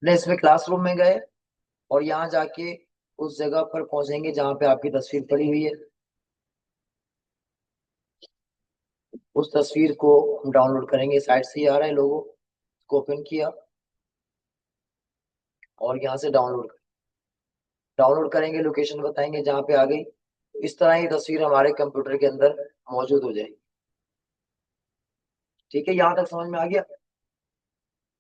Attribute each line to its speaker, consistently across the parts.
Speaker 1: ने इसमें क्लासरूम में गए और यहाँ जाके उस जगह पर पहुंचेंगे जहाँ पे आपकी तस्वीर पड़ी हुई है। उस तस्वीर को हम डाउनलोड करेंगे, साइट से ही आ रहा है लोगो, इसको ओपन किया और यहाँ से डाउनलोड करेंगे, लोकेशन बताएंगे जहाँ पे आ गई। इस तरह ये तस्वीर हमारे कंप्यूटर के अंदर मौजूद हो जाएगी। ठीक है, यहाँ तक समझ में आ गया।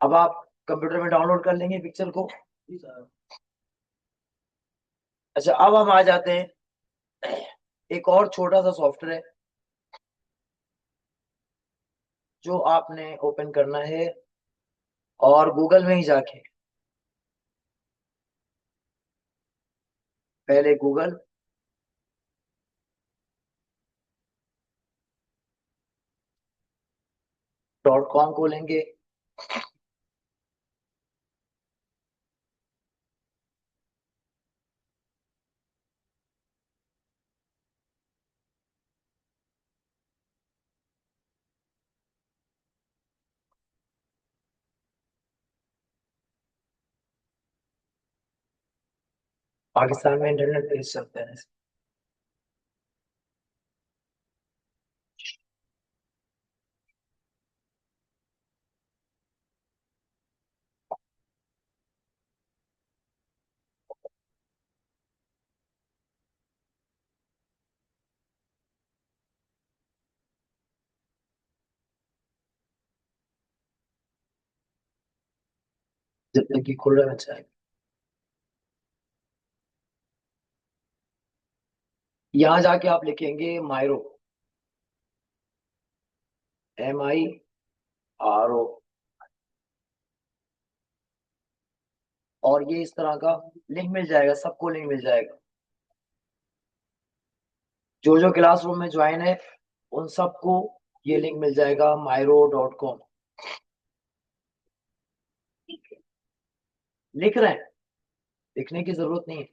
Speaker 1: अब आप कंप्यूटर में डाउनलोड कर लेंगे पिक्चर को। अच्छा, अब हम आ जाते हैं एक और छोटा सा सॉफ्टवेयर है जो आपने ओपन करना है, और गूगल में ही जाके पहले google.com खोलेंगे। पाकिस्तान में इंटरनेट तेज चलते हैं। जब तक कि खुल रहा है, यहाँ जाके आप लिखेंगे मायरो, MIRO, और ये इस तरह का लिंक मिल जाएगा, सबको लिंक मिल जाएगा। जो जो क्लासरूम में ज्वाइन है उन सबको ये लिंक मिल जाएगा myro.com। लिख रहे हैं, लिखने की जरूरत नहीं है।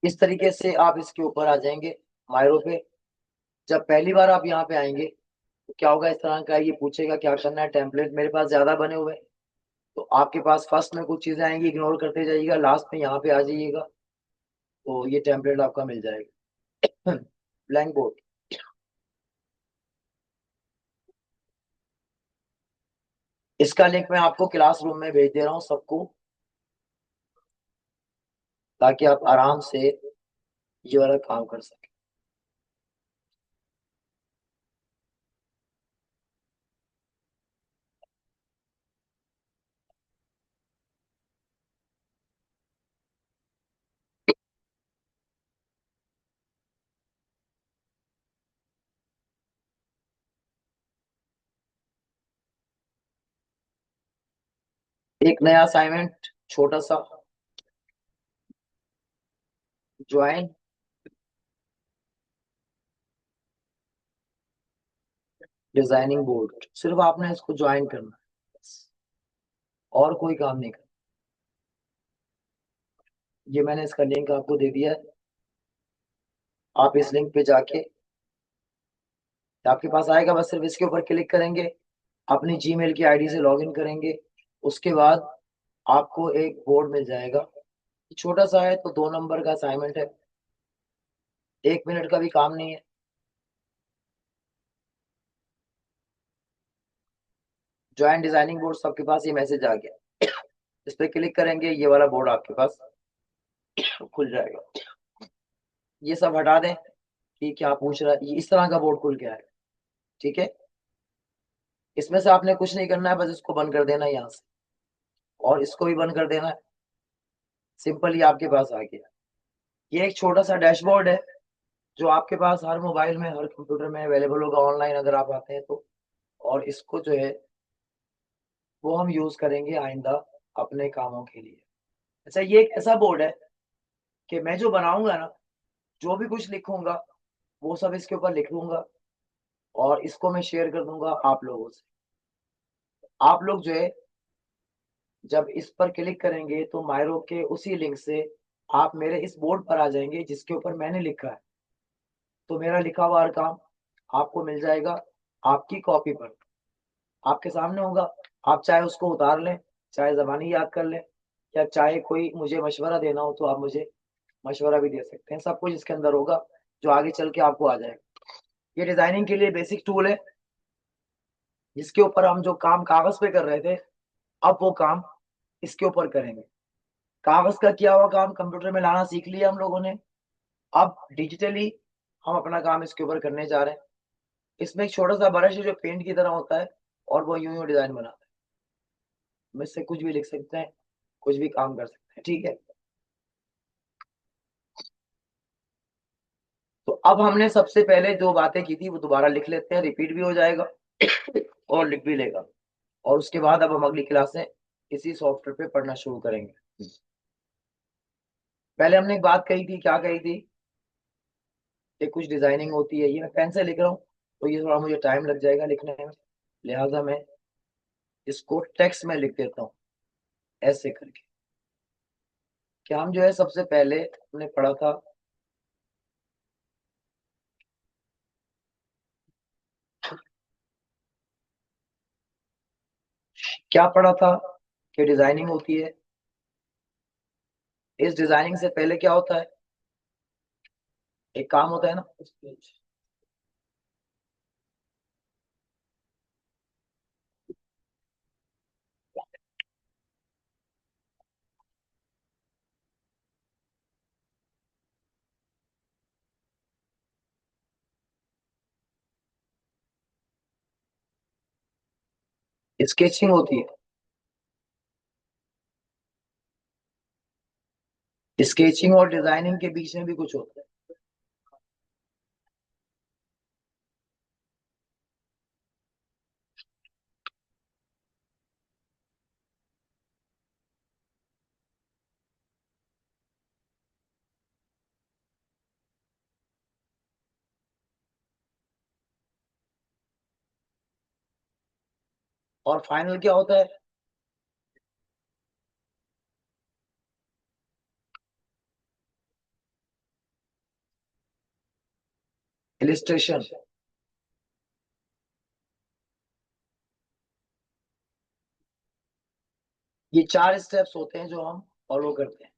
Speaker 1: इस तरीके से आप इसके ऊपर आ जाएंगे, मायरो पे। जब पहली बार आप यहाँ पे आएंगे तो क्या होगा, इस तरह का ये पूछेगा क्या करना है। टेम्पलेट मेरे पास ज्यादा बने हुए हैं, तो आपके पास फर्स्ट में कुछ चीजें आएंगी, इग्नोर करते जाइएगा, लास्ट में यहाँ पे आ जाइएगा तो ये टेम्पलेट आपका मिल जाएगा। Blank board. इसका लिंक मैं आपको क्लासरूम में भेज दे रहा हूँ सबको, ताकि आप आराम से ये वाला काम कर सकें। एक नया असाइनमेंट छोटा सा, ज्वाइन डिजाइनिंग बोर्ड, सिर्फ आपने इसको ज्वाइन करना है बस, और कोई काम नहीं करना। ये मैंने इसका लिंक आपको दे दिया है, आप इस लिंक पे जाके आपके पास आएगा, बस सिर्फ इसके ऊपर क्लिक करेंगे, अपनी जीमेल की आईडी से लॉगिन करेंगे। उसके बाद आपको एक बोर्ड मिल जाएगा, छोटा सा है तो 2 नंबर का असाइनमेंट है, 1 मिनट का भी काम नहीं है। ज्वाइन डिजाइनिंग बोर्ड, सबके पास ये मैसेज आ गया। इस पे क्लिक करेंगे, ये वाला बोर्ड आपके पास खुल जाएगा। ये सब हटा दें कि क्या पूछ रहा है, ये इस तरह का बोर्ड खुल गया है। ठीक है, इसमें से आपने कुछ नहीं करना है, बस इसको बंद कर देना है यहाँ से, और इसको भी बंद कर देना है। सिंपल, ये आपके पास आ गया। ये एक छोटा सा डैशबोर्ड है जो आपके पास हर मोबाइल में, हर कंप्यूटर में अवेलेबल होगा ऑनलाइन, अगर आप आते हैं तो। और इसको जो है वो हम यूज करेंगे आइंदा अपने कामों के लिए। अच्छा, ये एक ऐसा बोर्ड है कि मैं जो बनाऊंगा ना, जो भी कुछ लिखूंगा वो सब इसके ऊपर लिख लूंगा और इसको मैं शेयर कर दूंगा आप लोगों से। आप लोग जो है जब इस पर क्लिक करेंगे तो मायरो के उसी लिंक से आप मेरे इस बोर्ड पर आ जाएंगे जिसके ऊपर मैंने लिखा है। तो मेरा लिखा हुआ हर काम आपको मिल जाएगा आपकी कॉपी पर, आपके सामने होगा। आप चाहे उसको उतार लें, चाहे जबानी याद कर लें, या चाहे कोई मुझे मशवरा देना हो तो आप मुझे मशवरा भी दे सकते हैं। सब कुछ इसके अंदर होगा जो आगे चल के आपको आ जाएगा। ये डिजाइनिंग के लिए बेसिक टूल है जिसके ऊपर हम जो काम कागज पे कर रहे थे अब वो काम इसके ऊपर करेंगे। कागज का किया हुआ काम कंप्यूटर में लाना सीख लिया हम लोगों ने, अब डिजिटली हम अपना काम इसके ऊपर करने जा रहे हैं। इसमें एक छोटा सा ब्रश है जो पेंट की तरह होता है और वो यूं यूं डिजाइन बनाता है। हम इससे कुछ भी लिख सकते हैं, कुछ भी काम कर सकते हैं, ठीक है। तो अब हमने सबसे पहले जो बातें की थी वो दोबारा लिख लेते हैं, रिपीट भी हो जाएगा और लिख भी लेगा। और उसके बाद अब हम अगली क्लास में इसी सॉफ्टवेयर पे पढ़ना शुरू करेंगे। पहले हमने एक बात कही थी, क्या कही थी कि कुछ डिजाइनिंग होती है। ये मैं पेन से लिख रहा हूँ तो ये थोड़ा मुझे टाइम लग जाएगा लिखने में, लिहाजा मैं इसको टेक्स्ट में लिख देता हूँ ऐसे करके। क्या हम जो है सबसे पहले हमने पढ़ा था क्या पढ़ा था कि डिजाइनिंग होती है। इस डिजाइनिंग से पहले क्या होता है, एक काम होता है ना, स्केचिंग होती है। स्केचिंग और डिजाइनिंग के बीच में भी कुछ होता है। और फाइनल क्या होता है, इलिस्ट्रेशन। ये 4 स्टेप्स होते हैं जो हम फॉलो करते हैं।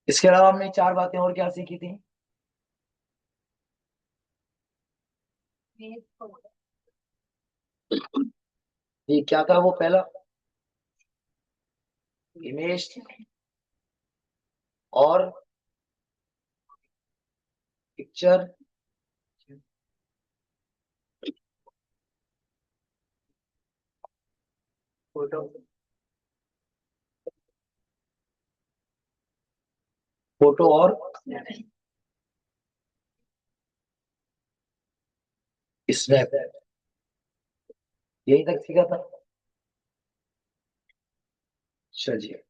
Speaker 1: इसके अलावा हमने 4 बातें और क्या सीखी थी। ये क्या था वो पहला, इमेज और पिक्चर, फोटो, फोटो और स्नैप, यही तक सीखा था। चलिए,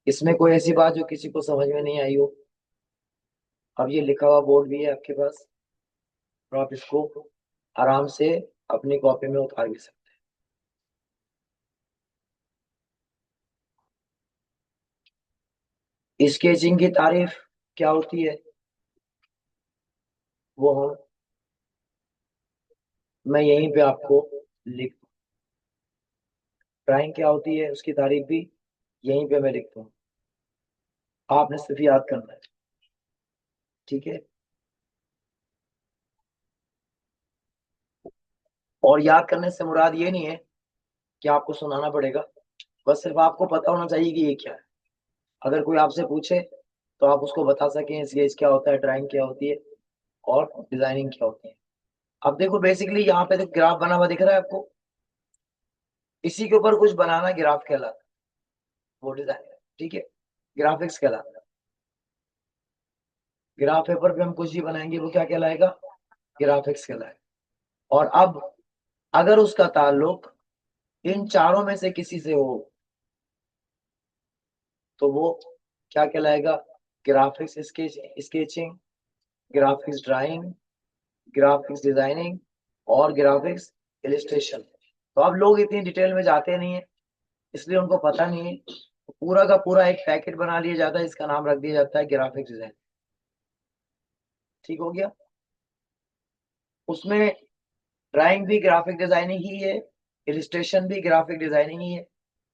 Speaker 1: इसमें कोई ऐसी बात जो किसी को समझ में नहीं आई हो। अब ये लिखा हुआ बोर्ड भी है आपके पास और आप इसको आराम से अपनी कॉपी में उतार भी सकते हैं। स्केचिंग की तारीफ क्या होती है वो हम मैं यहीं पे आपको लिख, ड्राइंग क्या होती है उसकी तारीफ भी यहीं पे मैं लिखता हूँ, आपने सिर्फ याद करना है, ठीक है। और याद करने से मुराद ये नहीं है कि आपको सुनाना पड़ेगा, बस सिर्फ आपको पता होना चाहिए कि ये क्या है। अगर कोई आपसे पूछे तो आप उसको बता सकें स्केच क्या होता है, ड्राइंग क्या होती है और डिजाइनिंग क्या होती है। अब देखो बेसिकली यहाँ पे तो ग्राफ बना हुआ दिख रहा है आपको, इसी के ऊपर कुछ बनाना ग्राफ कहलाता है, वो डिजाइन। ठीक है, ग्राफिक्स कहलाता है। ग्राफ पेपर पे हम कुछ भी बनाएंगे वो क्या कहलाएगा, ग्राफिक्स कहलाएगा। और अब अगर उसका ताल्लुक इन चारों में से किसी से हो तो वो क्या कहलाएगा, graphics sketching, graphics drawing, graphics designing और ग्राफिक्स इलिस्ट्रेशन। तो अब लोग इतनी डिटेल में जाते नहीं है, इसलिए उनको पता नहीं है, तो पूरा का पूरा एक पैकेट बना लिया जाता है, इसका नाम रख दिया जाता है ग्राफिक्स डिजाइन। ठीक हो गया। उसमें ड्राइंग भी ग्राफिक डिजाइनिंग ही है, इलिस्ट्रेशन भी ग्राफिक डिजाइनिंग ही है,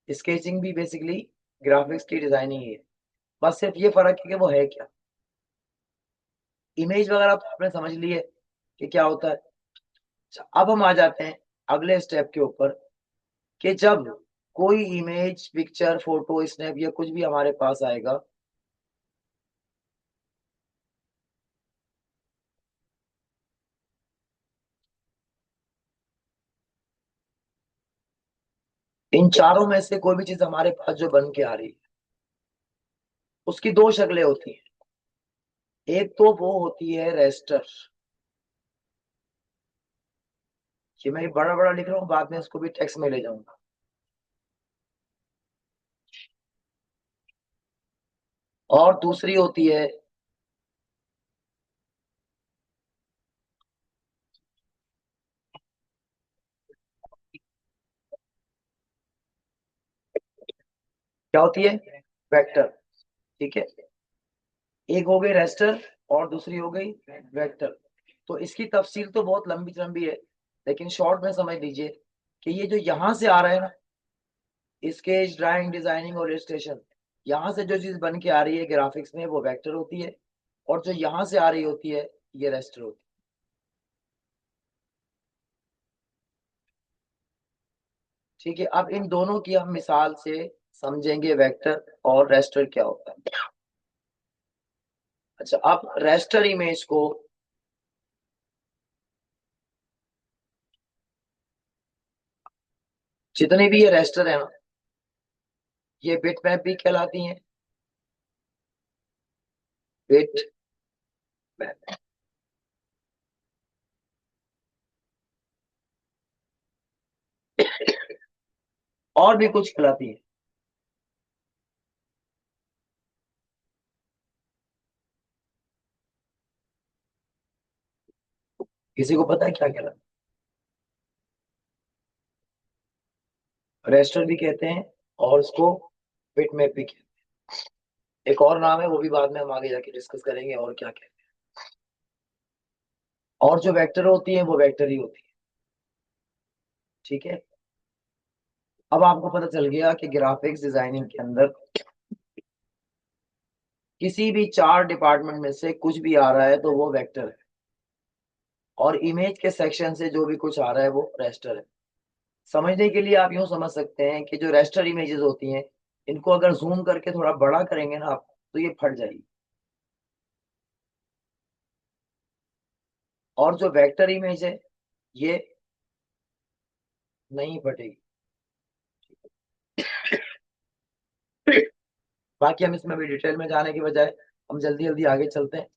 Speaker 1: स्केचिंग भी बेसिकली ग्राफिक्स की डिजाइनिंग ही है। बस सिर्फ ये फर्क है कि वो है क्या। इमेज वगैरह तो आपने समझ ली है कि क्या होता है। अच्छा, अब हम आ जाते हैं अगले स्टेप के ऊपर कि जब कोई इमेज, पिक्चर, फोटो, स्नैप या कुछ भी हमारे पास आएगा, इन चारों में से कोई भी चीज हमारे पास जो बन के आ रही है, उसकी दो शक्लें होती हैं। एक तो वो होती है रेस्टर, ये मैं बड़ा बड़ा लिख रहा हूँ, बाद में इसको भी टेक्स्ट में ले जाऊंगा। और दूसरी होती है क्या होती है, वेक्टर। ठीक है, एक हो गई रेस्टर और दूसरी हो गई वेक्टर। तो इसकी तफसील तो बहुत लंबी लंबी है, लेकिन शॉर्ट में समझ लीजिए कि ये जो यहाँ से आ रहा है ना, स्केच, ड्राइंग, डिजाइनिंग और इलस्ट्रेशन, यहाँ से जो चीज बन के आ रही है ग्राफिक्स में वो वेक्टर होती है, और जो यहाँ से आ रही होती है ये रेस्टर होती है। ठीक है, अब इन दोनों की हम मिसाल से समझेंगे वेक्टर और रेस्टर क्या होता है। अच्छा, अब रेस्टर इमेज को, जितनी भी ये रेस्टर है ना, ये बिट मैप भी कहलाती हैं, बिट मैप। और भी कुछ कहलाती है, किसी को पता है क्या कहलाता है, रेस्टर भी कहते हैं और उसको बिट मैप भी कहते हैं। एक और नाम है, वो भी बाद में हम आगे जाके डिस्कस करेंगे और क्या कहते हैं। और जो वेक्टर होती है वो वेक्टर ही होती है। ठीक है, अब आपको पता चल गया कि ग्राफिक्स डिजाइनिंग के अंदर किसी भी चार डिपार्टमेंट में से कुछ भी आ रहा है तो वो वेक्टर है, और इमेज के सेक्शन से जो भी कुछ आ रहा है वो रेस्टर है। समझने के लिए आप यूं समझ सकते हैं कि जो रेस्टर इमेजेस होती हैं, इनको अगर जूम करके थोड़ा बड़ा करेंगे ना आप, तो ये फट जाएगी। और जो वेक्टर इमेज है ये नहीं फटेगी। बाकी हम इसमें भी डिटेल में जाने के बजाय हम जल्दी जल्दी आगे चलते हैं।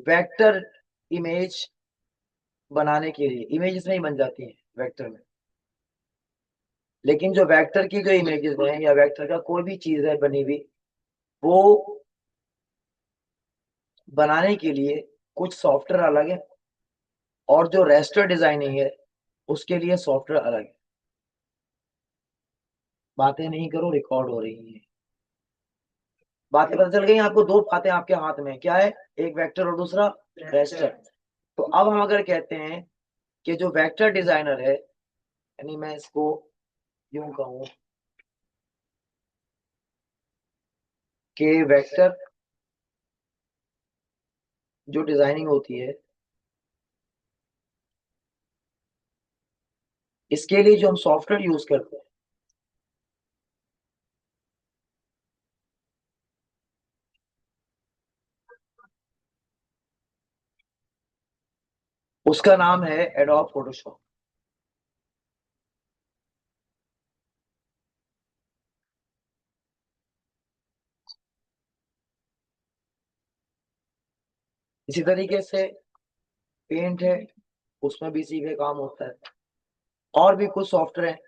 Speaker 1: वेक्टर इमेज बनाने के लिए इमेज इसमें ही बन जाती है वेक्टर में, लेकिन जो वेक्टर की जो इमेजेस हैं या वेक्टर का कोई भी चीज है बनी हुई, वो बनाने के लिए कुछ सॉफ्टवेयर अलग है, और जो रेस्टर डिजाइनिंग है उसके लिए सॉफ्टवेयर अलग है। बातें नहीं करो, रिकॉर्ड हो रही है। बातें पता चल गई आपको, दो बातें आपके हाथ में, क्या है, एक वेक्टर और दूसरा रेस्टर। तो अब हम अगर कहते हैं कि जो वेक्टर डिजाइनर है, यानी मैं इसको यूं कहूं कि वेक्टर जो डिजाइनिंग होती है, इसके लिए जो हम सॉफ्टवेयर यूज करते हैं, उसका नाम है एडोब फोटोशॉप। इसी तरीके से पेंट है, उसमें भी इसी का काम होता है। और भी कुछ सॉफ्टवेयर हैं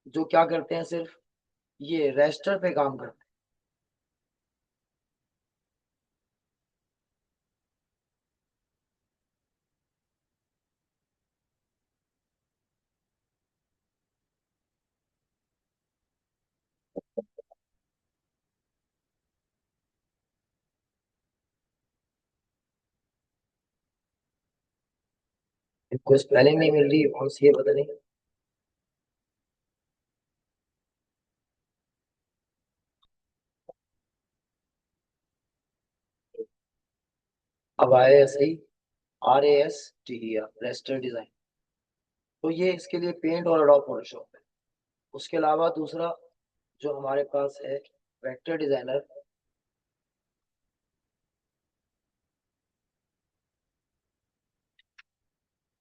Speaker 1: जो क्या करते हैं, सिर्फ ये रेस्टर पे काम करते हैं। कोई स्पेलिंग नहीं मिल रही, कौन सी है पता नहीं। अब आए ऐसे ही, RASTER, रेस्टर डिजाइन। तो ये इसके लिए पेंट और एडोब फोटोशॉप है। उसके अलावा दूसरा जो हमारे पास है, वेक्टर डिजाइनर।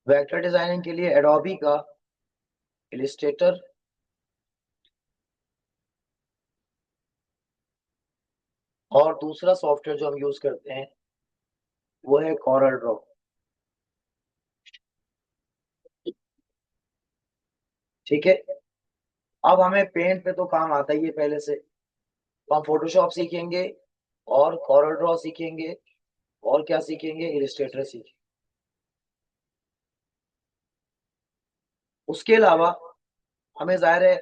Speaker 1: वेक्टर डिजाइनिंग के लिए एडोबी का इलिस्ट्रेटर, और दूसरा सॉफ्टवेयर जो हम यूज करते हैं वो है कॉरल ड्रॉ। ठीक है। अब हमें पेंट पे तो काम आता ही है पहले से, तो हम फोटोशॉप सीखेंगे और कॉरल ड्रॉ सीखेंगे, और क्या सीखेंगे, इलिस्ट्रेटर सीखेंगे। उसके अलावा हमें जाहिर है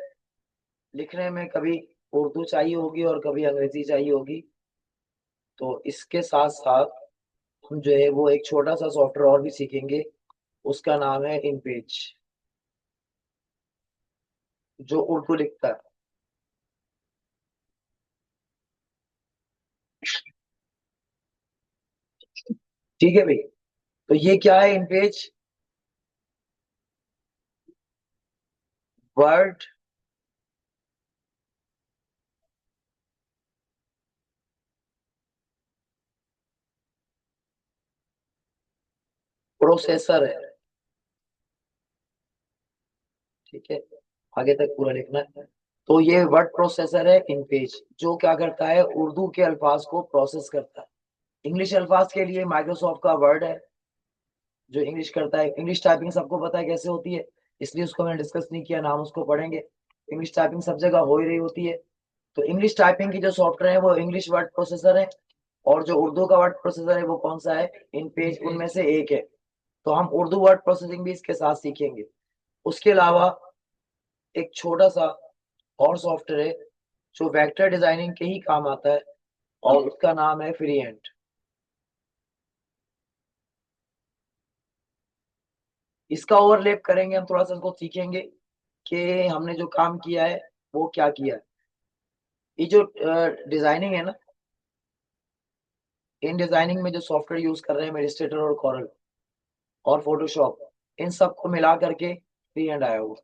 Speaker 1: लिखने में कभी उर्दू चाहिए होगी और कभी अंग्रेजी चाहिए होगी। तो इसके साथ साथ हम जो है वो एक छोटा सा सॉफ्टवेयर और भी सीखेंगे, उसका नाम है इनपेज, जो उर्दू लिखता है। ठीक है भाई। तो ये क्या है इनपेज, वर्ड प्रोसेसर है। ठीक है, आगे तक पूरा लिखना है। तो ये वर्ड प्रोसेसर है इनपेज, जो क्या करता है, उर्दू के अल्फाज को प्रोसेस करता है। इंग्लिश अल्फाज के लिए माइक्रोसॉफ्ट का वर्ड है, जो इंग्लिश करता है। इंग्लिश टाइपिंग सबको पता है कैसे होती है, इसलिए उसको मैंने डिस्कस नहीं किया, नाम उसको पढ़ेंगे। इंग्लिश टाइपिंग सब जगह हो ही रही होती है। तो इंग्लिश टाइपिंग की जो सॉफ्टवेयर है वो इंग्लिश वर्ड प्रोसेसर है, और जो उर्दू का वर्ड प्रोसेसर है वो कौन सा है, इन पेज, उनमें से एक है। तो हम उर्दू वर्ड प्रोसेसिंग भी इसके साथ सीखेंगे। उसके अलावा एक छोटा सा और सॉफ्टवेयर है जो वेक्टर डिजाइनिंग के ही काम आता है, और उसका नाम है फ्रीहैंड। इसका ओवरलैप करेंगे, हम थोड़ा सा इसको सीखेंगे कि हमने जो काम किया है वो क्या किया है। ये जो डिजाइनिंग है ना, इन डिजाइनिंग में जो सॉफ्टवेयर यूज कर रहे हैं, इलस्ट्रेटर और कॉरल और फोटोशॉप, इन सबको मिला करके फ्री हैंड आया हुआ।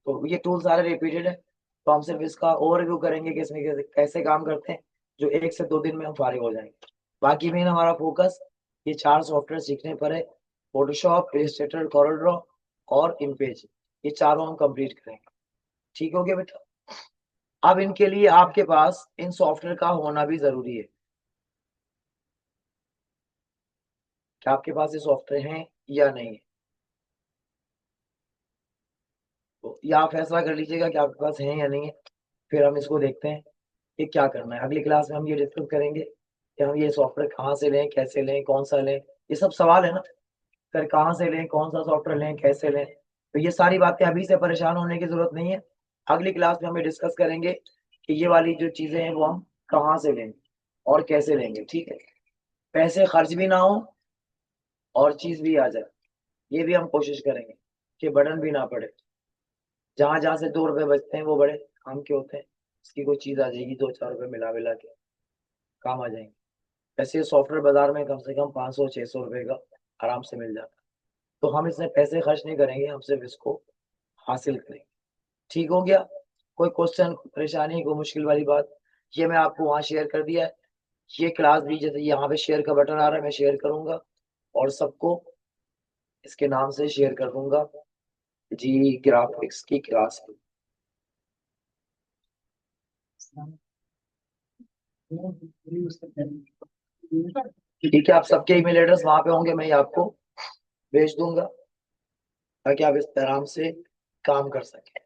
Speaker 1: तो ये टूल सारे रिपीटेड है, तो हम सिर्फ इसका ओवरव्यू करेंगे कि इसमें कैसे कैसे काम करते हैं, जो 1 से 2 दिन में हम फारिग हो जाएंगे। बाकी में हमारा फोकस ये 4 सॉफ्टवेयर सीखने पर है, फोटोशॉप, इलस्ट्रेटर, कॉरल ड्रॉ और इनपेज। ये चारों हम कंप्लीट करेंगे। ठीक हो गया बेटा। अब इनके लिए आपके पास इन सॉफ्टवेयर का होना भी जरूरी है। क्या आपके पास ये सॉफ्टवेयर हैं या नहीं है? तो या आप फैसला कर लीजिएगा कि आपके पास है या नहीं है, फिर हम इसको देखते हैं कि क्या करना है। अगली क्लास में हम ये डिस्कस करेंगे कि हम ये सॉफ्टवेयर कहाँ से लें, कैसे लें, कौन सा लें। ये सब सवाल है ना, फिर कहाँ से लें, कौन सा सॉफ्टवेयर लें, कैसे लें। तो ये सारी बातें अभी से परेशान होने की जरूरत नहीं है। अगली क्लास में हम ये डिस्कस करेंगे कि ये वाली जो चीजें हैं वो हम कहाँ से लेंगे और कैसे लेंगे। ठीक है, पैसे खर्च भी ना हो और चीज भी आ जाए, ये भी हम कोशिश करेंगे कि बर्डन भी ना पड़े। जहां जहां से 2 रुपए बचते हैं वो बड़े काम के होते हैं। इसकी कोई चीज आ जाएगी, 2-4 रुपए मिला मिला के काम आ जाएंगे। वैसे सॉफ्टवेयर बाजार में कम से कम 500-600 रुपए का आराम से मिल जाता है। तो हम इसमें पैसे खर्च नहीं करेंगे, हम सिर्फ इसको हासिल करेंगे। ठीक हो गया। कोई क्वेश्चन, कोई परेशानी, कोई मुश्किल वाली बात, ये मैं आपको वहां शेयर कर दिया है। ये क्लास भी जैसे यहाँ पे शेयर का बटन आ रहा है, मैं शेयर करूंगा और सबको इसके नाम से शेयर कर दूंगा, जी ग्राफिक्स की क्लास है। ठीक है, आप सबके ईमेल एड्रेस वहां पे होंगे, मैं ये आपको भेज दूंगा ताकि आप इस पे आराम से काम कर सकें।